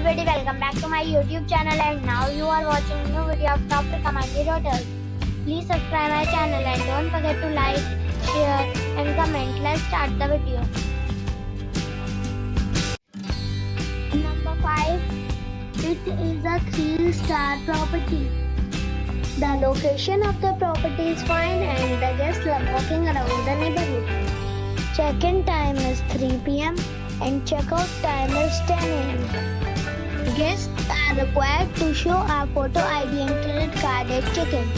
everybody, welcome back to my YouTube channel, and now you are watching a new video of top recommended hotels. Please subscribe my channel and don't forget to like, share and comment. Let's start the video. Number 5. It is a 3-star property. The location of the property is fine and the guests love walking around the neighborhood. Check-in time is 3 p.m. and check-out time is 10 a.m. Guests are required to show a photo ID and credit card at check-in.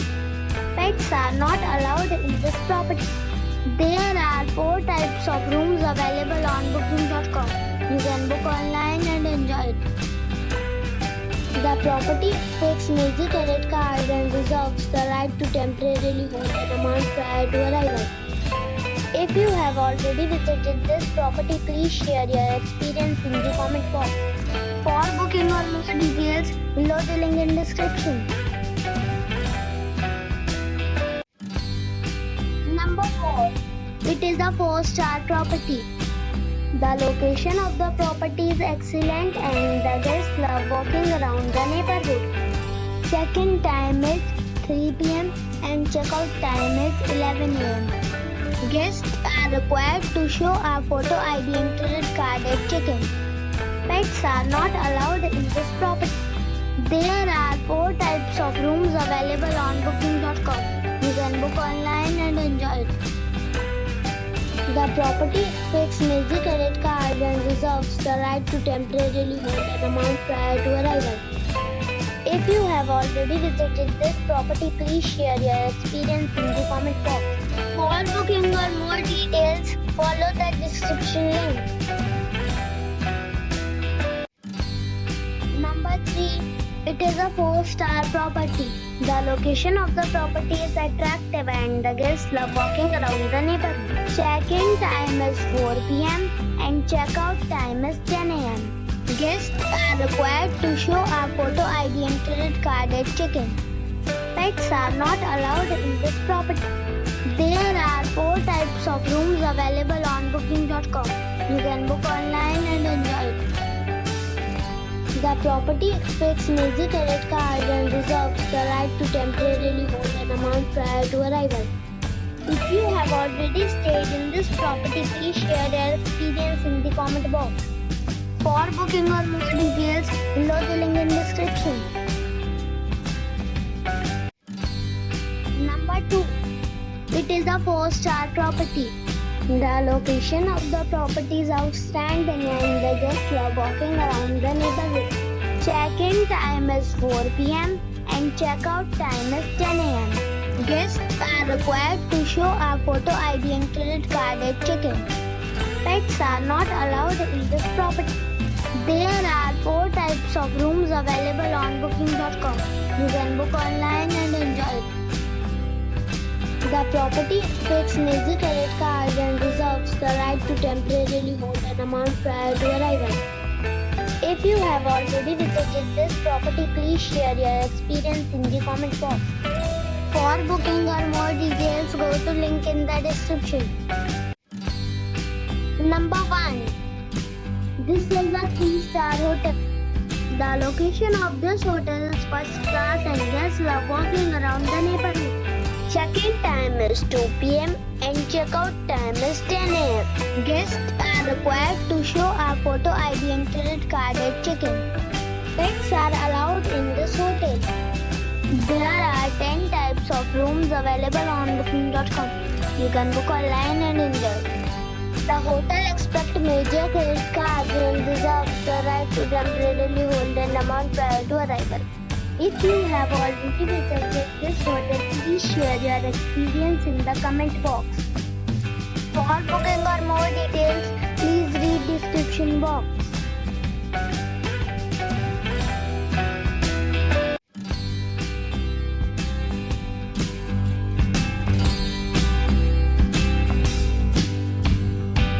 Pets are not allowed in this property. There are 4 types of rooms available on booking.com. You can book online and enjoy it. The property takes major credit card and reserves the right to temporarily hold an amount prior to arrival. If you have already visited this property, please share your experience in the comment box. For booking or more details, below the link in description. Number 4. It is a 4-star property. The location of the property is excellent and the guests love walking around the neighborhood. Check-in time is 3 p.m. and check-out time is 11 a.m. Guests are required to show a photo ID and credit card at check-in. Pets are not allowed in this property. There are 4 types of rooms available on booking.com. You can book online and enjoy it. The property takes major credit card and reserves the right to temporarily hold an amount prior to arrival. If you have already visited this property, please share your experience in the comment box. For booking or more details, follow the description link. Number 3. It is a 4-star property. The location of the property is attractive and the guests love walking around the neighborhood. Check-in time is 4 p.m. and check-out time is 10 a.m. Guests are required to show a photo ID and credit card at check-in. Pets are not allowed in this property. There are 4 types of rooms available on booking.com. You can book online and enjoy it. The property takes major credit card and reserves the right to temporarily hold an amount prior to arrival. If you have already stayed in this property, please share your experience in the comment box. For booking or more details, below the link in description. Number 2. It is a 4-star property. The location of the property is outstanding and the guests love walking around the neighborhood. Check-in time is 4 p.m. and check-out time is 10 a.m. Guests are required to show a photo ID and credit card at check-in. Pets are not allowed in this property. There are 4 types of rooms available on booking.com. You can book online and enjoy it. The property takes major credit card and reserves the right to temporarily hold an amount prior to arrival. If you have already visited this property, please share your experience in the comment box. For booking or more details, go to link in the description. Number 1. This is a 3-star hotel. The location of this hotel is first class and guests love walking around the neighborhood. Check-in time is 2 p.m. and check-out time is 10 a.m. Guests are required to show a photo ID and credit card at check-in. Pets are allowed in this hotel. There are 10 types of rooms available on booking.com. You can book online and enjoy. The hotel expects major credit cards and reserves the right to temporarily hold an amount prior to arrival. If you have already visited this hotel, please share your experience in the comment box. For booking or more details, please read description box.